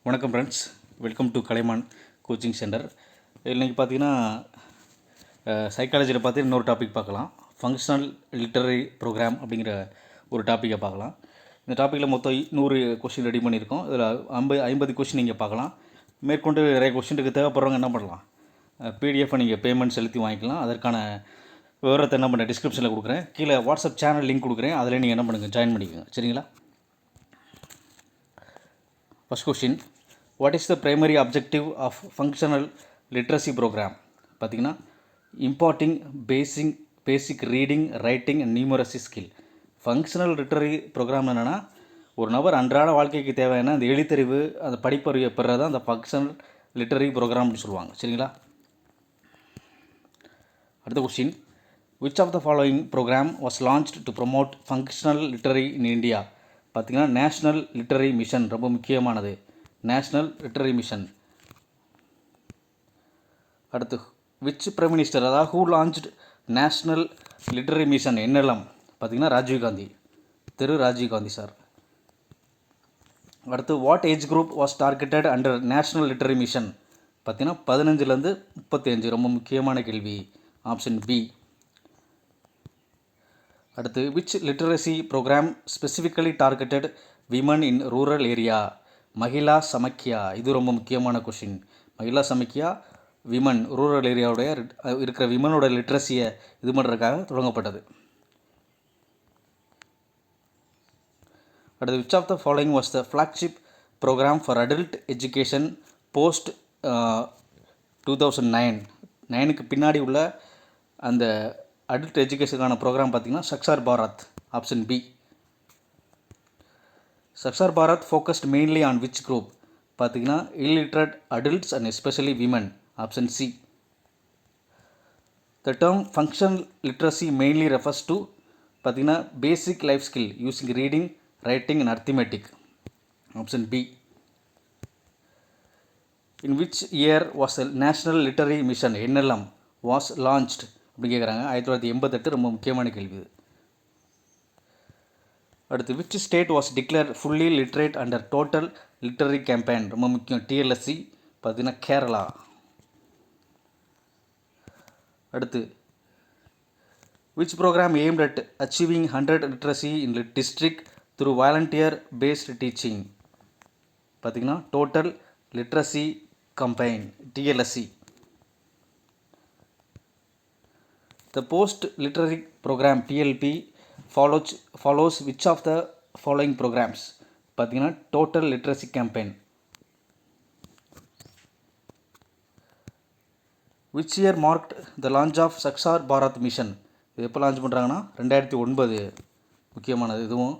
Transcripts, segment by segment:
வணக்கம் friends, welcome to Kalaiman coaching centre. இன்றைக்கி பார்த்தீங்கன்னா சைக்காலஜியில் பார்த்து இன்னொரு டாபிக் பார்க்கலாம். ஃபங்க்ஷனல் லிட்டரரி ப்ரோக்ராம் அப்படிங்கிற ஒரு டாப்பிக்கை பார்க்கலாம். இந்த டாப்பிக்கில் மொத்தம் 100 கொஷின் ரெடி பண்ணியிருக்கோம். இதில் 50 கொஷின் நீங்கள் பார்க்கலாம். மேற்கொண்டு நிறைய கொஷினுக்கு தேவைப்படுறவங்க என்ன பண்ணலாம், பிடிஎஃப்பை நீங்கள் பேமெண்ட் செலுத்தி வாங்கிக்கலாம். அதற்கான விவரத்தை என்ன பண்ணுறேன் டிஸ்கிரிப்ஷனில் கொடுக்குறேன். கீழே வாட்ஸ்அப் சேனல் லிங்க் கொடுக்குறேன், அதில் நீங்கள் என்ன பண்ணுங்கள், ஜாயின் பண்ணிக்கோங்க. சரிங்களா? First question, what is the primary objective of functional literacy program? பார்த்தீங்கன்னா imparting basic reading, writing and numeracy skill. Functional literary program என்னென்னா, ஒரு நபர் அன்றாட வாழ்க்கைக்கு தேவையான அந்த எழுத்தறிவு, அந்த படிப்பறிவை பெறுறது அந்த ஃபங்க்ஷனல் லிட்ரரி ப்ரோக்ராம்னு சொல்லுவாங்க. சரிங்களா? அடுத்த question, which of the following program was launched to promote functional literary in India? பார்த்தீங்கன்னா நேஷ்னல் லிட்டரரி மிஷன் ரொம்ப முக்கியமானது. National literary mission. அடுத்து விச் பிரைம் மினிஸ்டர், அதாவது who launched national literary mission NLM? பார்த்தீங்கன்னா Rajiv Gandhi, Rajiv Gandhi sir. அடுத்து what age group was targeted under national literary mission? பார்த்தீங்கன்னா 15லேருந்து 35. ரொம்ப முக்கியமான கேள்வி, ஆப்ஷன் பி. அடுத்து which literacy program specifically targeted women in rural area? Mahila சமக்கியா. இது ரொம்ப முக்கியமான question. Mahila Samakhya women rural ஏரியாவுடைய இருக்கிற விமனோட லிட்ரஸியை இது பண்ணுறதுக்காக தொடங்கப்பட்டது. அடுத்து which of the following was the flagship programme for adult education post 2009 பின்னாடி உள்ள அந்த அடல்ட் எஜுகேஷனுக்கான ப்ரோக்ராம் பார்த்திங்கன்னா Saakshar Bharat, option B. Saakshar Bharat focused mainly on which group? பார்த்திங்கன்னா illiterate adults and especially women, option C. The term functional literacy mainly refers to பார்த்திங்கன்னா basic life skill using reading, writing and arithmetic, option B. In which year was national literary mission NLM was launched அப்படி கேட்குறாங்க. 1988. ரொம்ப முக்கியமான கேள்வி. அடுத்து which state was declare fully literate under total literary campaign? ரொம்ப முக்கியம், TLSC. பார்த்தீங்கன்னா கேரளா. அடுத்து which programme aimed at achieving 100 literacy in district through volunteer based teaching? பார்த்தீங்கன்னா total literacy campaign, TLSC. The post literary program PLP follows which of the following programs? பார்த்தீங்கன்னா total literacy campaign. Which year marked the launch of Saksar Bharat mission? இது எப்போ launch பண்ணுறாங்கன்னா 2009. முக்கியமானது இதுவும்.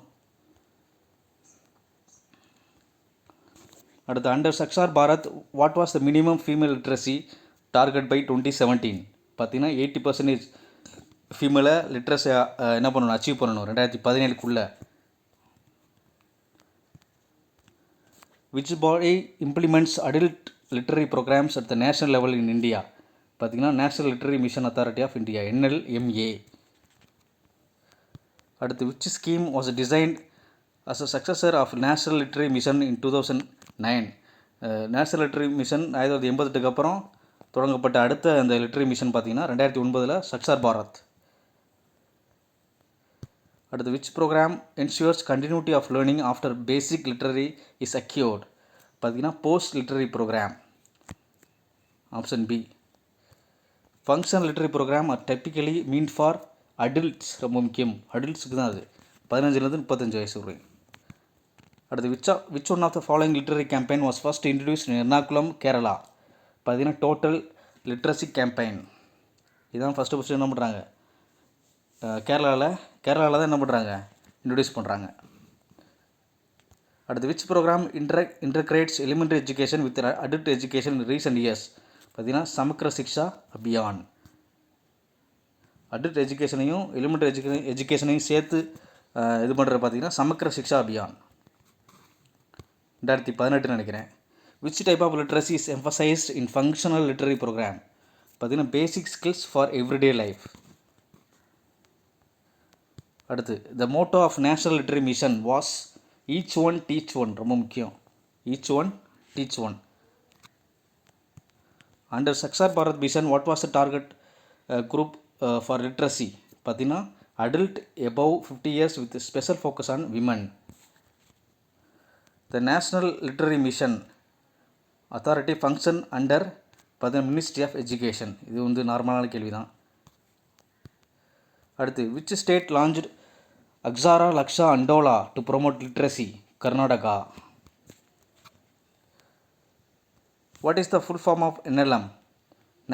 அடுத்து under Saakshar Bharat what was the minimum female literacy target by 2017? பார்த்தீங்கன்னா 80% ஃபீமேலை literacy என்ன பண்ணணும், அச்சீவ் பண்ணணும் 2017. Which body implements adult literary programmes at the national level in India? பார்த்தீங்கன்னா national literary mission authority of India, NLMA. அடுத்து which scheme was designed as a successor of national literary mission in 2009? National literary mission 1988 அப்புறம் தொடங்கப்பட்ட அடுத்த அந்த literary mission பார்த்தீங்கன்னா 2009 சக்சார் பாரத். அடுத்து which programme ensures continuity of learning after basic literary is acquired? பார்த்தீங்கன்னா post literary programme, option B. Functional literary programme are typically meant for adults. ரொம்ப முக்கியம், அடல்ட்ஸுக்கு தான் அது, 15லேருந்து 35 வயசு வரை. அடுத்து which one of the following literary campaign was first introduced in Ernakulam, Kerala? பார்த்தீங்கன்னா total literacy campaign. இதுதான் ஃபஸ்ட்டு என்ன பண்ணுறாங்க, கேரளாவில் தான் என்ன பண்ணுறாங்க, இன்ட்ரடியூஸ் பண்ணுறாங்க. அடுத்து which programme integrates elementary education with adult education in recent years? பார்த்தீங்கன்னா சமக்ர சிக்ஷா அபியான். அடல்ட் எஜுகேஷனையும் எலிமெண்ட்ரி எஜுகேஷனையும் சேர்த்து இது பண்ணுறது பார்த்தீங்கன்னா சமக்ர சிக்ஷா அபியான், 2018 நினைக்கிறேன். Which type of literacy is emphasised in functional literary program? பார்த்தீங்கன்னா basic skills for everyday life. அடுத்து the motto of national literary mission was each one teach one. ரொம்ப முக்கியம், each one teach one. Under Saksar Bharat Mission, what was the target group for literacy? பார்த்தீங்கன்னா adult above 50 years with special focus on women. The National Literary Mission Authority function under Ministry of Education. இது வந்து நார்மலான கேள்வி தான். அடுத்து which state launched Aksara Laksha Andola to promote literacy? Karnataka. What is the full form of NLM?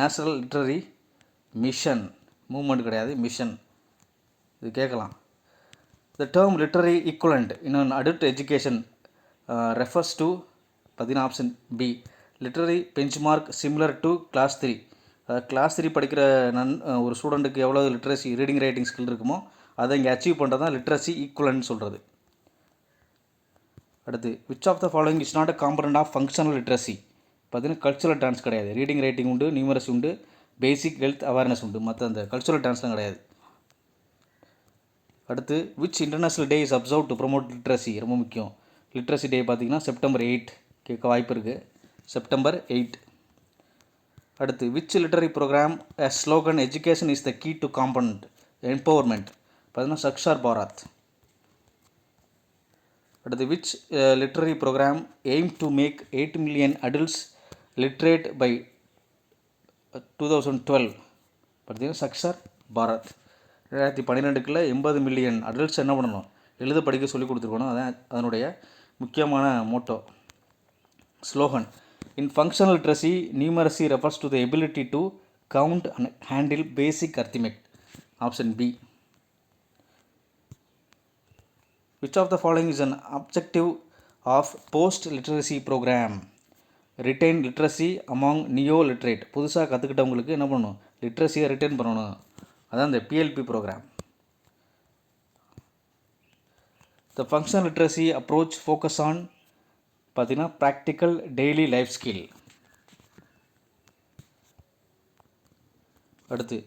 National Literary Mission. Movement கிடையாது, mission. இது கேட்கலாம். The term literary equivalent in an adult education refers to பார்த்தீங்கன்னா option B literacy benchmark similar to class 3. Class 3 படிக்கிற ஒரு ஸ்டூடெண்ட்டுக்கு எவ்வளோ literacy reading writing skill இருக்குமோ அதை இங்கே அச்சீவ் பண்ணுறது தான் லிட்ரஸி ஈக்குவலன்ட் சொல்கிறது. அடுத்து which of the following is not a component of functional literacy? பார்த்தீங்கன்னா கல்ச்சுரல் டான்ஸ் கிடையாது, ரீடிங் ரைட்டிங் உண்டு, நியூமரசி உண்டு, பேசிக் ஹெல்த் அவேர்னஸ் உண்டு, மற்ற அந்த கல்ச்சுரல் டான்ஸ்லாம் கிடையாது. அடுத்து which international day is observe to promote literacy? ரொம்ப முக்கியம். லிட்ரஸி டே பார்த்திங்கன்னா செப்டம்பர் 8 கேட்க வாய்ப்பு இருக்குது, செப்டம்பர் 8. அடுத்து which literacy program slogan education is the key to component empowerment? பார்த்தீங்கன்னா சக்ஷார் பாரத். அடுத்து which literacy program aim to make 8 million adults literate by 2012? பார்த்தீங்கன்னா சக்ஷார் பாரத். 2012க்குள்ள 80 மில்லியன் அடல்ட்ஸ் என்ன பண்ணணும், எழுத படிக்க சொல்லி கொடுத்துருக்கணும். அதான் அதனுடைய முக்கியமான motto slogan. In functional literacy, numeracy refers to the ability to count and handle basic arithmetic. Option B. Which of the following is an objective of post-literacy program? Retain literacy among neo-literate. புதுசாக கற்றுக்கிட்டவங்களுக்கு என்ன பண்ணணும், லிட்ரஸியை retain பண்ணணும். அதான் இந்த PLP programme. The functional literacy approach focus on பார்த்தீங்கன்னா practical daily life skill. அடுத்து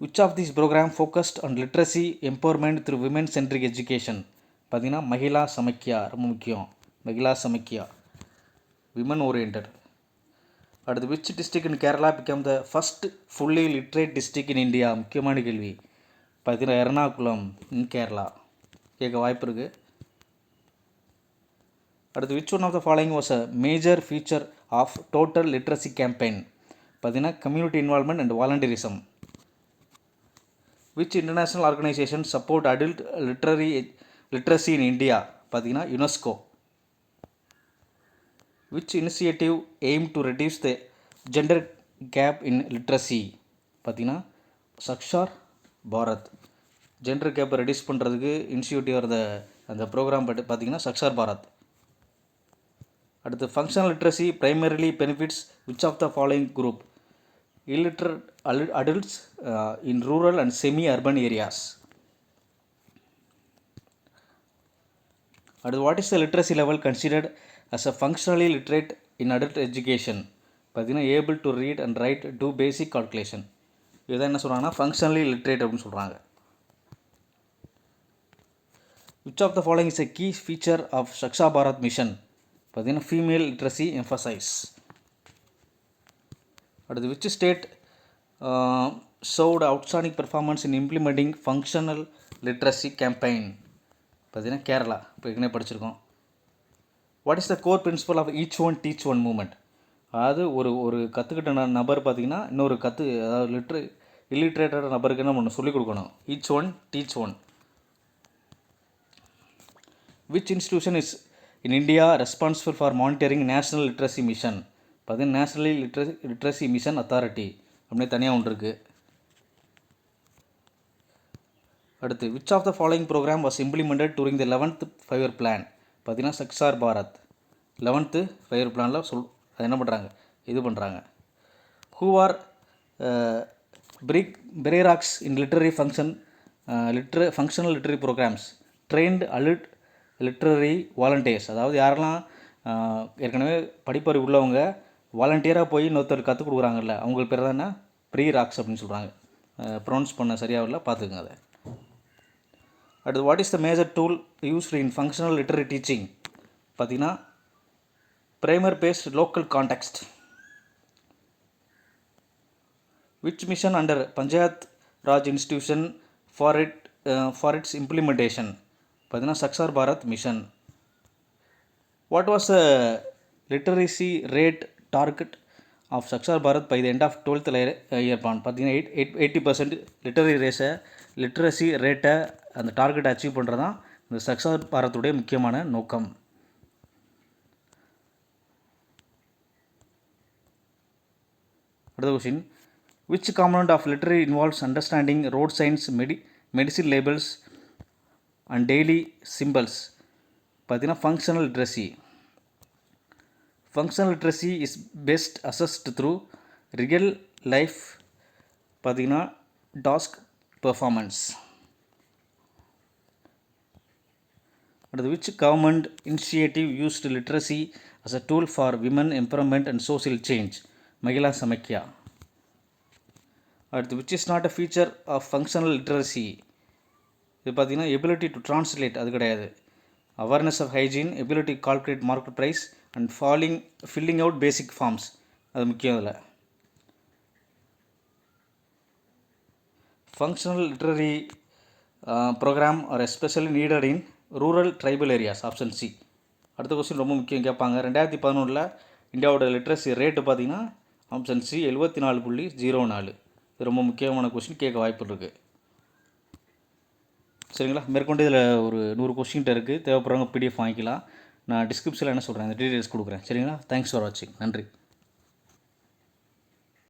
which of this programme focused on literacy empowerment through women centric education? பார்த்தீங்கன்னா மகிழா சமக்கியா, ரொம்ப முக்கியம். Mahila Samakhya women orient. அடுத்து which district in Kerala became the first fully literate district in India? முக்கியமான கேள்வி. பார்த்தீங்கன்னா எர்ணாகுளம் இன் கேரளா கேட்க வாய்ப்பு இருக்குது. அடுத்து which one of the following was a major feature of total literacy campaign? பார்த்தீங்கன்னா community involvement and volunteerism. Which international organisation support adult literacy in India? பார்த்தீங்கன்னா UNESCO. Which initiative aim to reduce the gender gap in literacy? பார்த்தீங்கன்னா Saakshar Bharat. Gender கேப்பை reduce பண்ணுறதுக்கு initiative அந்த program பார்த்தீங்கன்னா சக்ஷார் பாரத். அடுத்து functional literacy primarily benefits which of the following group? illiterate adults in rural and semi-urban areas. And what is the literacy level considered as a functionally literate in adult education? பார்த்தீங்கன்னா able to read and write, do basic calculation. இதை என்ன சொல்கிறாங்கன்னா functionally literate அப்படின்னு சொல்கிறாங்க. Which of the following is a key feature of Saksha Bharat mission? பார்த்தீங்கன்னா female literacy emphasize. அடுத்து which state showed outstanding performance in implementing functional literacy campaign? பார்த்தீங்கன்னா கேரளா. இப்போ ஏற்கனவே படிச்சிருக்கோம். What is the core principle of each one teach one movement? அதாவது ஒரு கற்றுக்கிட்ட நபர் பார்த்திங்கன்னா இன்னொரு அதாவது இல்லிட்ரேட்டட் நபருக்கு என்ன பண்ணணும், சொல்லிக் கொடுக்கணும். Each one teach one. Which institution is in India responsible for monitoring national literacy mission? பார்த்தீங்கன்னா நேஷ்னலி லிட்ரஸி மிஷன் அத்தாரிட்டி அப்படின்னு தனியாக ஒன்று இருக்குது. அடுத்து which of the following program was implemented during the 11th 5-year plan? பார்த்தீங்கன்னா Saakshar Bharat 11th 5-year பிளானில் அது என்ன பண்ணுறாங்க, இது பண்ணுறாங்க. Who are preraks in literary functional literary programmes? Trained alert literary volunteers. அதாவது யாரெல்லாம் ஏற்கனவே படிப்பறிவு உள்ளவங்க வாலண்டியராக போய் இன்னொருத்தர் கற்றுக் கொடுக்குறாங்கல்ல, அவங்களுக்கு பேர் தான் என்ன, ப்ரீராக்ஸ் அப்படின்னு சொல்கிறாங்க. ப்ரொனவுன்ஸ் பண்ண சரியாக இல்லை, பார்த்துக்குங்க அதை. அடுத்து what is the major tool used in functional literary teaching? பார்த்தீங்கன்னா primer based local context. Which mission under Panchayat Raj institution for its implementation? பார்த்தீங்கன்னா Saksar Bharat mission. What was the literacy rate target of Saksar Bharat by the end of 12th year plan? பார்த்தீங்கன்னா 80% literacy ரேட்டை அந்த டார்கெட்டை achieve பண்ணுறது தான் இந்த சக்சார் பாரத்துடைய முக்கியமான நோக்கம். அடுத்த question, which component of literacy involves understanding road signs, medicine labels and daily symbols? பார்த்தீங்கன்னா functional literacy. Functional literacy is best assessed through real life பார்த்தீங்கன்னா task performance. Which government initiative used literacy as a tool for women empowerment and social change? Mahila Samakhya. Which is not a feature of functional literacy? இது பார்த்தீங்கன்னா ability to translate, அது கிடையாது. Awareness of hygiene, ability to calculate market price and filling out basic forms, அது முக்கியம். அதில் functional literary program are especially needed in rural tribal areas. Option C. அடுத்த question ரொம்ப முக்கியம், கேட்பாங்க. 2011 இந்தியாவோட லிட்ரஸி ரேட்டு பார்த்தீங்கன்னா ஆப்ஷன் சி 74.04. இது ரொம்ப முக்கியமான கொஸ்டின், கேட்க வாய்ப்பு இருக்குது. சரிங்களா? மேற்கொண்டு இதில் ஒரு 100 கொஸ்டின்கிட்ட இருக்குது. தேவைப்படுறவங்க பிடிஎஃப் வாங்கிக்கலாம். நான் டிஸ்கிரிப்ஷனில் என்ன சொல்கிறேன், அந்த டீட்டெயில்ஸ் கொடுக்குறேன். சரிங்களா? தேங்க்ஸ் ஃபார் வாட்சிங். நன்றி.